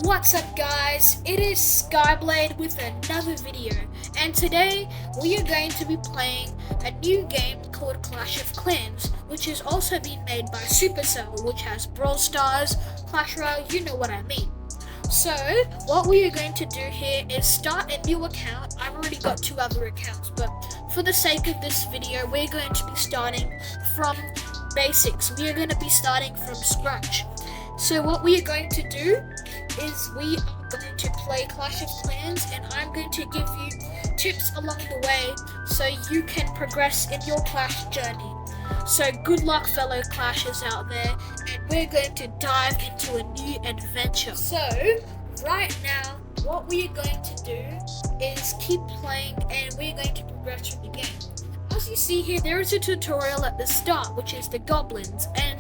What's up guys, it is Skyblade with another video, and today we are going to be playing a new game called Clash of Clans, which has also been made by Supercell, which has Brawl Stars, Clash Royale, you know what I mean. So, what we are going to do here is start a new account. I've already got two other accounts, but for the sake of this video, we're going to be starting from basics. We are going to be starting from scratch. So what we are going to do is we are going to play Clash of Clans, and I'm going to give you tips along the way so you can progress in your Clash journey. So good luck fellow Clashers out there, and we're going to dive into a new adventure. So right now what we are going to do is keep playing, and we're going to progress through the game. As you see here, there is a tutorial at the start, which is the goblins, and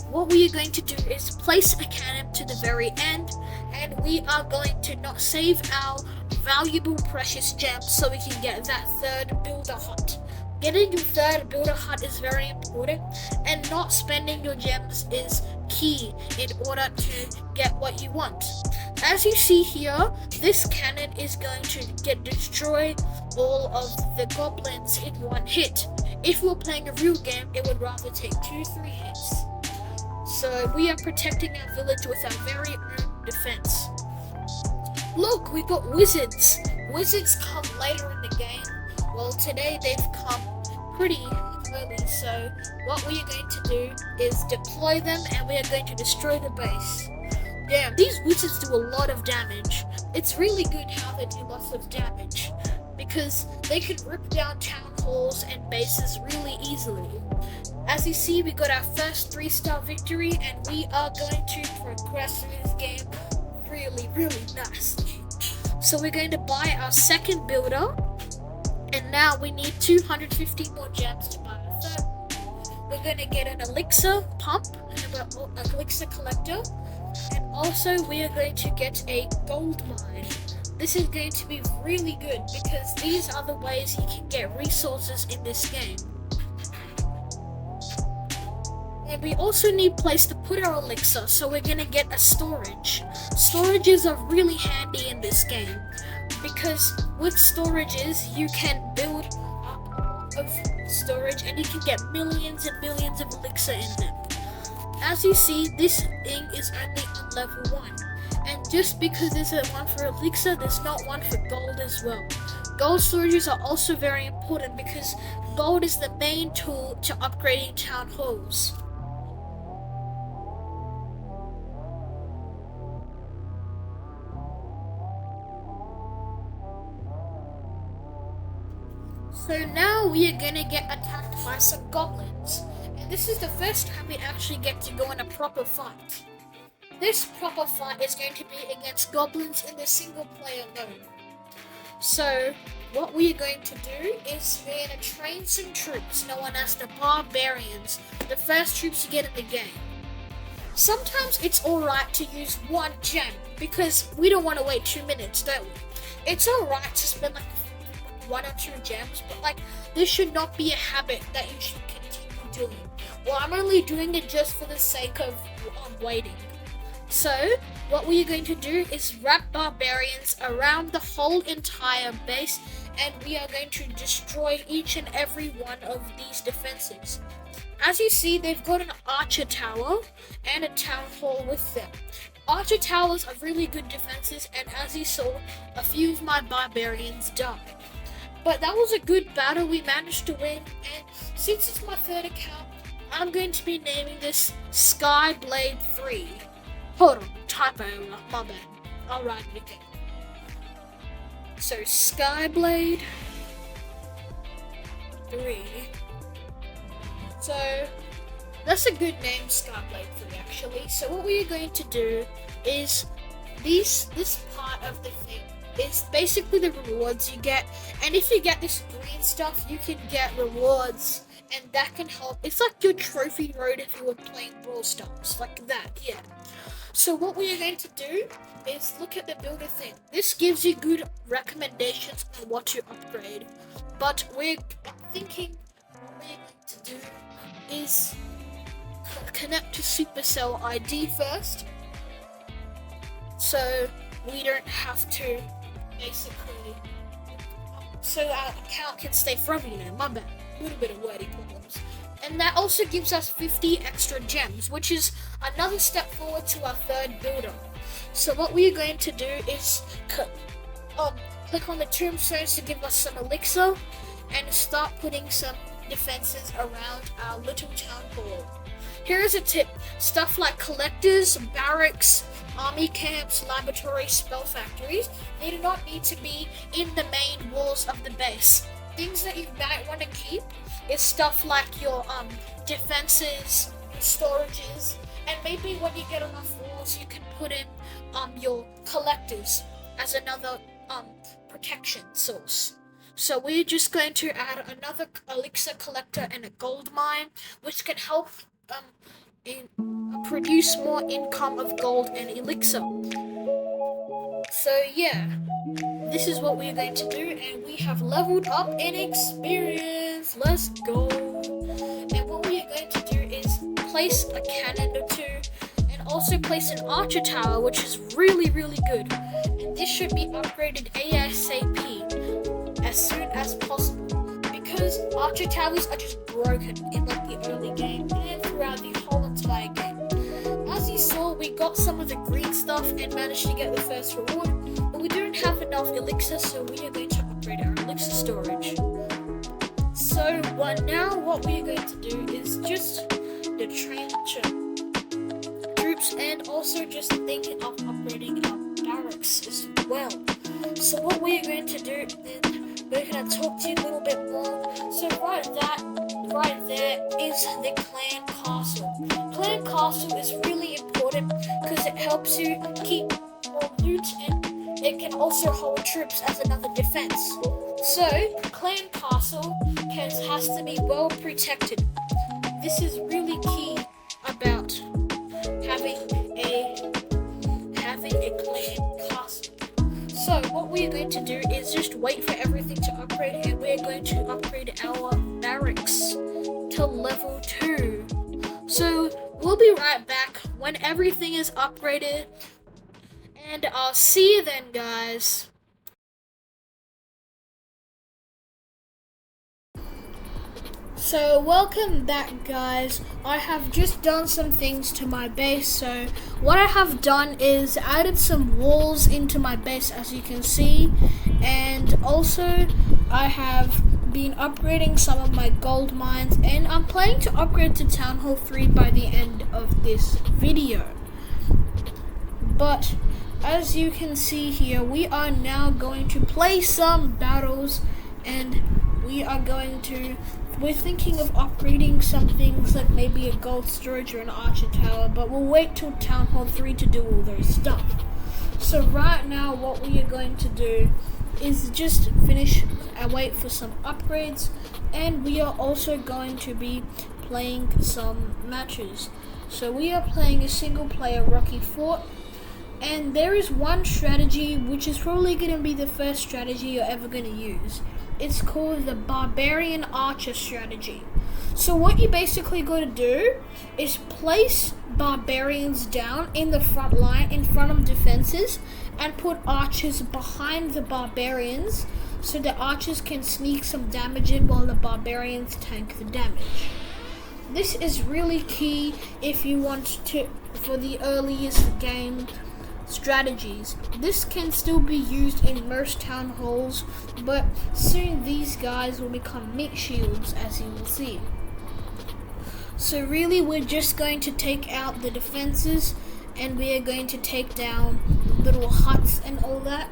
what we are going to do is place a cannon to the very end, and we are going to not save our valuable precious gems so we can get that third builder hut. Getting your third builder hut is very important, and not spending your gems is key in order to get what you want. As you see here, this cannon is going to destroy all of the goblins in one hit. If we were playing a real game, it would rather take 2-3 hits. So we are protecting our village with our very own defense. Look, we got wizards. Wizards come later in the game. Well, today they've come pretty early, so what we are going to do is deploy them, and we are going to destroy the base. Damn, these wizards do a lot of damage. It's really good how they do lots of damage, because they can rip down town halls and bases really easily. As you see, we got our first 3-star victory, and we are going to progress in this game really nicely. So we're going to buy our second builder, and now we need 250 more gems to buy our third. We're going to get an elixir pump, an elixir collector, and also we are going to get a gold mine. This is going to be really good because these are the ways you can get resources in this game. And we also need a place to put our elixir, so we're gonna get a storage. Storages are really handy in this game, because with storages you can build up a lot of storage, and you can get millions and millions of elixir in them. As you see, this thing is only on level 1, and just because there's a one for elixir, there's not one for gold as well. Gold storages are also very important because gold is the main tool to upgrading town halls. So now we are gonna get attacked by some goblins, and this is the first time we actually get to go in a proper fight. This proper fight is going to be against goblins in the single player mode. So what we are going to do is we're gonna train some troops known as the barbarians, the first troops you get in the game. Sometimes it's alright to use one gem because we don't want to wait 2 minutes, don't we? It's alright to spend like 1 or 2 gems, but this should not be a habit that you should continue doing. Well, I'm only doing it just for the sake of waiting. So what we are going to do is wrap barbarians around the whole entire base, and we are going to destroy each and every one of these defenses. As you see, they've got an archer tower and a town hall with them. Archer towers are really good defenses, and as you saw, a few of my barbarians died. But that was a good battle, we managed to win, and since it's my third account, I'm going to be naming this Skyblade 3. Hold on, typo, my bad. I'll write it again. So Skyblade 3. So that's a good name, Skyblade 3 actually. So what we are going to do is this part of the thing is basically the rewards you get, and if you get this green stuff you can get rewards, and that can help. It's like your trophy road if you were playing Brawl Stars, like that, yeah. So what we are going to do is look at the builder thing. This gives you good recommendations on what to upgrade, but we're thinking what we're going to do is connect to Supercell ID first, so we don't have to basically, so our account can stay forever, my bad, a little bit of wordy problems. And that also gives us 50 extra gems, which is another step forward to our third builder. So what we're going to do is click on the tombstones to give us some elixir and start putting some defenses around our little town hall. Here is a tip: stuff like collectors, barracks, army camps, laboratories, spell factories, they do not need to be in the main walls of the base. Things that you might want to keep is stuff like your defenses, storages, and maybe when you get enough walls you can put in your collectors as another protection source. So we're just going to add another elixir collector and a gold mine, which can help produce more income of gold and elixir. So yeah, this is what we're going to do, and we have leveled up in experience. Let's go. And what we are going to do is place a cannon or two, and also place an archer tower, which is really good. And this should be upgraded ASAP, as soon as possible, because archer towers are just broken in like the early game and throughout the whole entire game. As you saw, we got some of the green stuff and managed to get the first reward, but we don't have enough elixir, so we are going to upgrade our elixir storage. So now what we are going to do is just the train troops, and also just thinking of upgrading our barracks as well. So what we are going to do is we're going to talk to you a little bit more. So right there is the clan castle. Clan castle is really important because it helps you keep more loot, and it can also hold troops as another defense. So clan castle has to be well protected. This is really key about having a clan castle. So what we're going to do is just wait for everything to upgrade, and we're going to upgrade our barracks to level 2. So we'll be right back when everything is upgraded, and I'll see you then, guys. So welcome back, guys. I have just done some things to my base. So what I have done is added some walls into my base, as you can see, and also I have been upgrading some of my gold mines, and I'm planning to upgrade to Town Hall 3 by the end of this video. But as you can see here, we are now going to play some battles, and we're thinking of upgrading some things like maybe a gold storage or an archer tower, but we'll wait till Town Hall 3 to do all those stuff. So right now what we are going to do is just finish and wait for some upgrades, and we are also going to be playing some matches. So we are playing a single player Rocky Fort, and there is one strategy which is probably going to be the first strategy you're ever going to use. It's called the Barbarian Archer strategy. So what you basically got to do is place barbarians down in the front line in front of defenses, and put archers behind the barbarians so the archers can sneak some damage in while the barbarians tank the damage. This is really key if you want to, for the earliest game strategies. This can still be used in most town halls, but soon these guys will become meat shields, as you will see. So really we're just going to take out the defenses, and we are going to take down little huts and all that.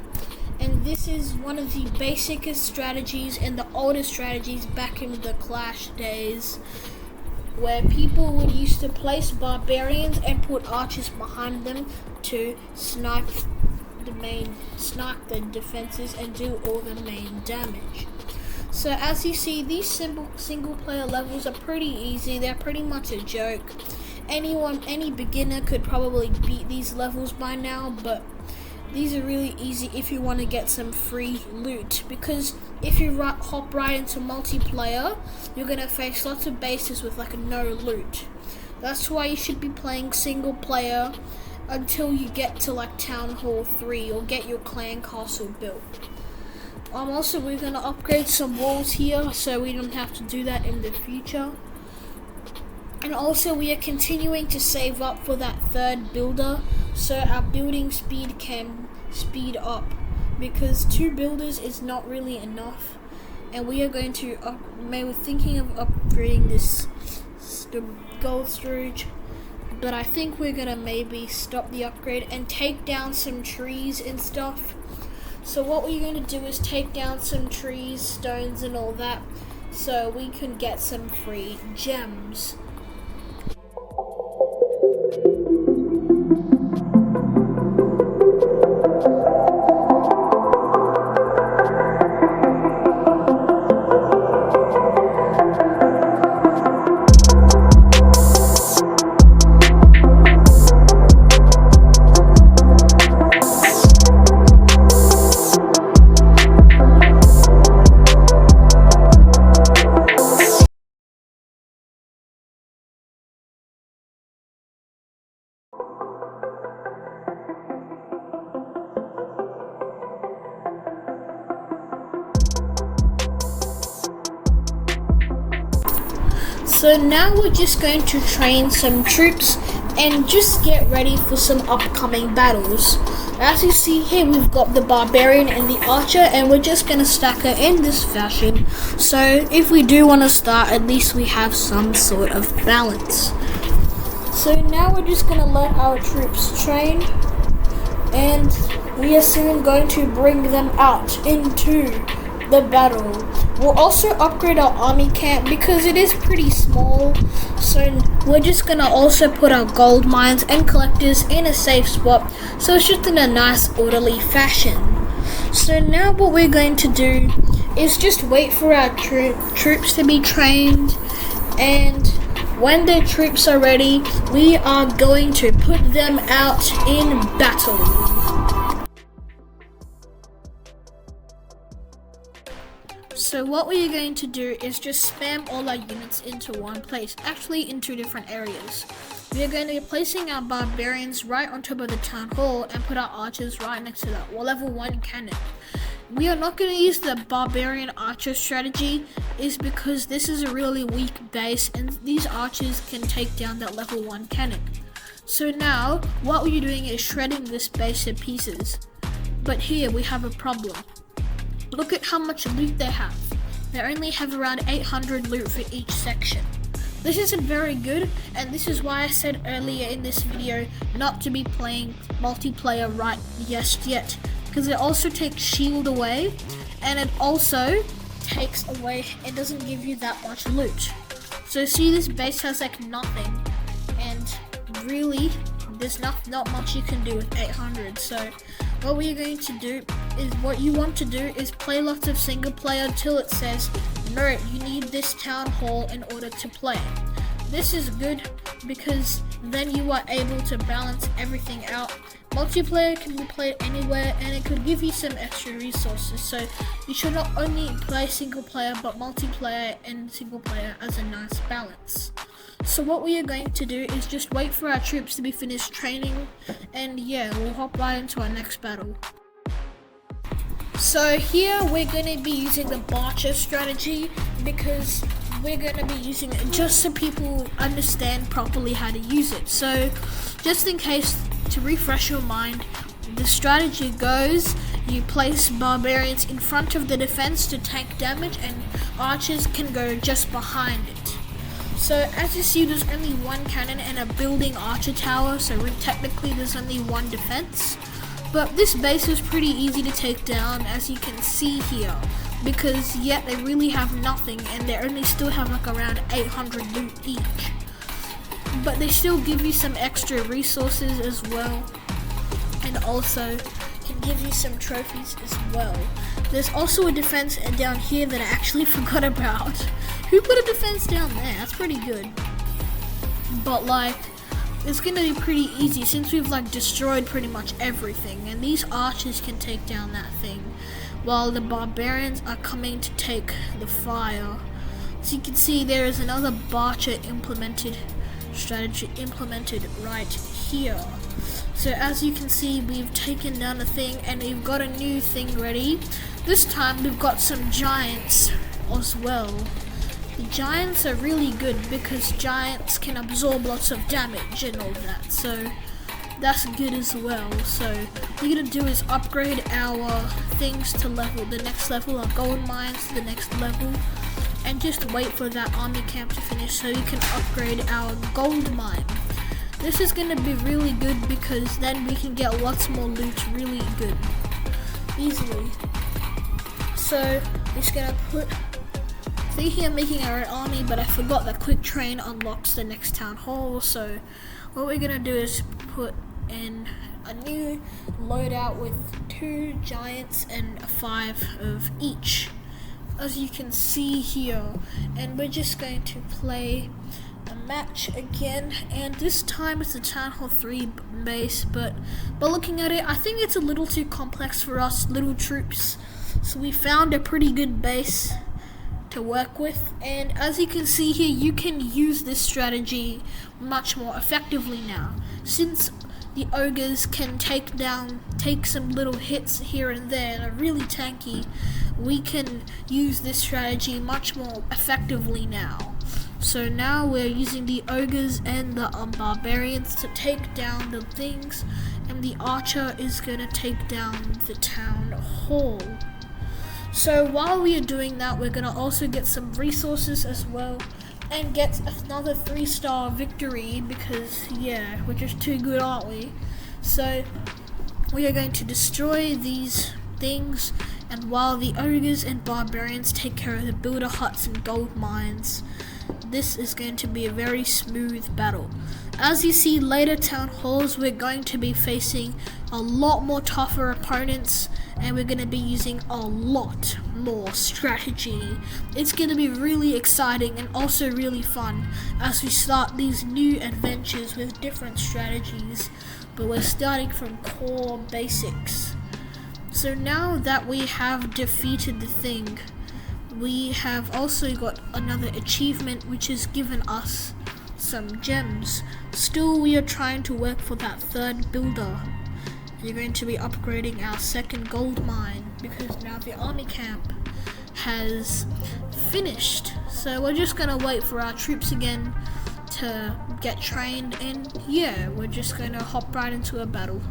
And this is one of the basicest strategies and the oldest strategies back in the Clash days, where people would used to place barbarians and put archers behind them to snipe the defenses and do all the main damage. So as you see, these single player levels are pretty easy. They're pretty much a joke. Any beginner could probably beat these levels by now, but these are really easy if you want to get some free loot, because if you hop right into multiplayer, you're going to face lots of bases with like no loot. That's why you should be playing single player, until you get to like Town Hall 3 or get your clan castle built. Also, we're gonna upgrade some walls here so we don't have to do that in the future. And also, we are continuing to save up for that third builder so our building speed can speed up, because 2 builders is not really enough. And we are going to we're thinking of upgrading the gold storage, but I think we're gonna maybe stop the upgrade and take down some trees and stuff. So what we're going to do is take down some trees, stones and all that, so we can get some free gems. So now we're just going to train some troops and just get ready for some upcoming battles. As you see here, we've got the barbarian and the archer, and we're just going to stack her in this fashion. So if we do want to start, at least we have some sort of balance. So now we're just going to let our troops train, and we are soon going to bring them out into the battle. We'll also upgrade our army camp because it is pretty small, so we're just gonna also put our gold mines and collectors in a safe spot, so it's just in a nice orderly fashion. So now what we're going to do is just wait for our troops to be trained, and when the troops are ready, we are going to put them out in battle. So what we are going to do is just spam all our units into one place, actually in 2 different areas. We are going to be placing our barbarians right on top of the town hall and put our archers right next to that level 1 cannon. We are not going to use the barbarian archer strategy, is because this is a really weak base and these archers can take down that level 1 cannon. So now what we're doing is shredding this base to pieces. But here we have a problem. Look at how much loot they have. They only have around 800 loot for each section. This isn't very good, and this is why I said earlier in this video not to be playing multiplayer right yet, because it also takes shield away, and it also takes away, it doesn't give you that much loot. So see, this base has like nothing, and really there's not much you can do with 800. So what we're going to do is, what you want to do is play lots of single player until it says, no, you need this town hall in order to play. This is good because then you are able to balance everything out. Multiplayer can be played anywhere, and it could give you some extra resources, so you should not only play single player but multiplayer and single player as a nice balance. So what we are going to do is just wait for our troops to be finished training, and yeah, we'll hop right into our next battle. So here we're going to be using the Barcher strategy because we're going to be using it just so people understand properly how to use it. So just in case, to refresh your mind, the strategy goes, you place barbarians in front of the defense to tank damage, and archers can go just behind it. So as you see, there's only 1 cannon and a building archer tower, so technically there's only 1 defense. But this base is pretty easy to take down, as you can see here, because yet they really have nothing, and they only still have like around 800 loot each. But they still give you some extra resources as well, and also can give you some trophies as well. There's also a defense down here that I actually forgot about. Who put a defense down there? That's pretty good. But like, it's gonna be pretty easy since we've like destroyed pretty much everything, and these archers can take down that thing while the barbarians are coming to take the fire. So you can see there is another Barcher strategy implemented right here. So as you can see, we've taken down a thing and we've got a new thing ready. This time we've got some giants as well. The giants are really good because giants can absorb lots of damage and all that, so that's good as well. So what we're gonna do is upgrade our things to the next level, our gold mines to the next level, and just wait for that army camp to finish so you can upgrade our gold mine. This is gonna be really good because then we can get lots more loot really good, easily. So I'm just gonna thinking of making our own army, but I forgot that quick train unlocks the next town hall. So what we're gonna do is put in a new loadout with 2 giants and 5 of each, as you can see here. And we're just going to play a match again, and this time it's a Town Hall 3 base, but looking at it, I think it's a little too complex for us little troops. So we found a pretty good base to work with, and as you can see here, you can use this strategy much more effectively now. Since the ogres can take some little hits here and there and are really tanky, we can use this strategy much more effectively now. So now we're using the ogres and the barbarians to take down the things, and the archer is gonna take down the town hall. So while we are doing that, we're gonna also get some resources as well and get another 3-star victory because yeah, we're just too good, aren't we? So we are going to destroy these things, and while the ogres and barbarians take care of the builder huts and gold mines, this is going to be a very smooth battle. As you see later town halls, we're going to be facing a lot more tougher opponents, and we're going to be using a lot more strategy. It's going to be really exciting and also really fun as we start these new adventures with different strategies, but we're starting from core basics. So now that we have defeated the thing, we have also got another achievement which has given us some gems. Still, we are trying to work for that 3rd builder. You're going to be upgrading our 2nd gold mine because now the army camp has finished. So we're just gonna wait for our troops again to get trained, and yeah, we're just gonna hop right into a battle.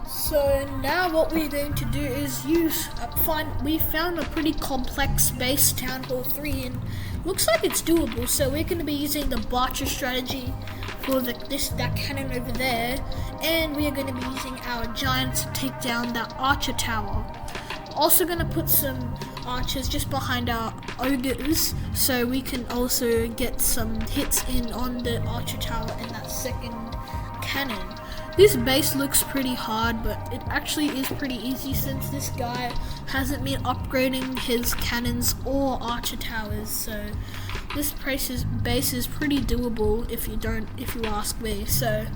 So now what we're going to do is we found a pretty complex base, Town Hall 3, and looks like it's doable. So we're going to be using the Barcher strategy for that cannon over there, and we are going to be using our giants to take down that archer tower. Also going to put some archers just behind our ogres so we can also get some hits in on the archer tower and that 2nd cannon. This base looks pretty hard, but it actually is pretty easy since this guy hasn't been upgrading his cannons or archer towers, so this base is pretty doable if you ask me. So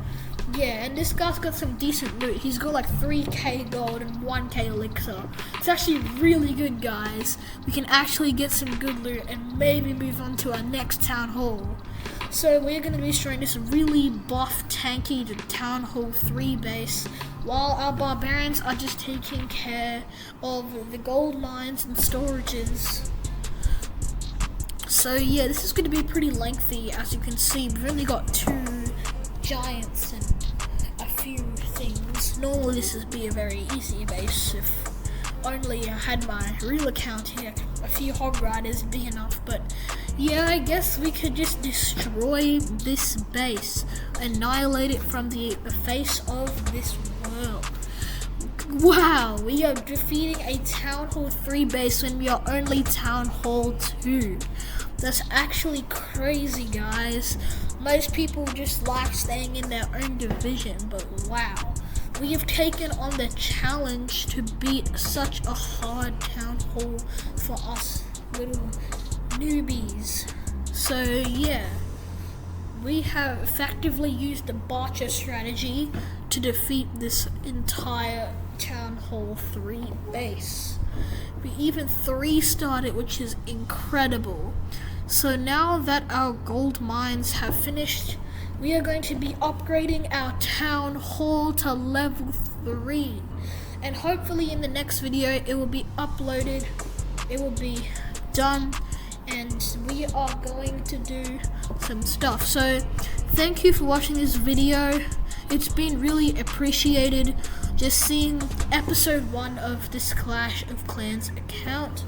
yeah, and this guy's got some decent loot. He's got like 3k gold and 1k elixir. It's actually really good, guys. We can actually get some good loot and maybe move on to our next town hall. So we're going to be destroying this really buff, tanky Town Hall 3 base, while our barbarians are just taking care of the gold mines and storages. So yeah, this is going to be pretty lengthy. As you can see, we've only got 2 giants and a few things. Normally this would be a very easy base if only I had my real account here. A few hog riders would be enough, but yeah, I guess we could just destroy this base, annihilate it from the face of this world. Wow, we are defeating a Town Hall 3 base when we are only Town Hall 2. That's actually crazy, guys. Most people just like staying in their own division, but wow. We have taken on the challenge to beat such a hard town hall for us little newbies. So yeah, we have effectively used the Barcher strategy to defeat this entire Town Hall 3 base. We even 3-starred it, which is incredible. So now that our gold mines have finished, we are going to be upgrading our town hall to level 3. And hopefully in the next video it will be uploaded, it will be done, and we are going to do some stuff. So thank you for watching this video. It's been really appreciated just seeing episode 1 of this Clash of Clans account.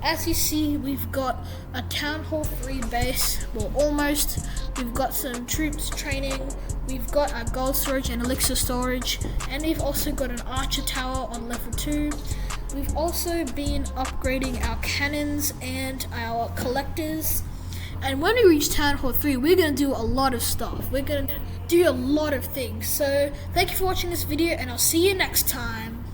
As you see, we've got a Town Hall 3 base, well almost. We've got some troops training, we've got our gold storage and elixir storage, and we've also got an archer tower on level 2. We've also been upgrading our cannons and our collectors. And when we reach Town Hall 3, we're going to do a lot of stuff. We're going to do a lot of things. So thank you for watching this video, and I'll see you next time.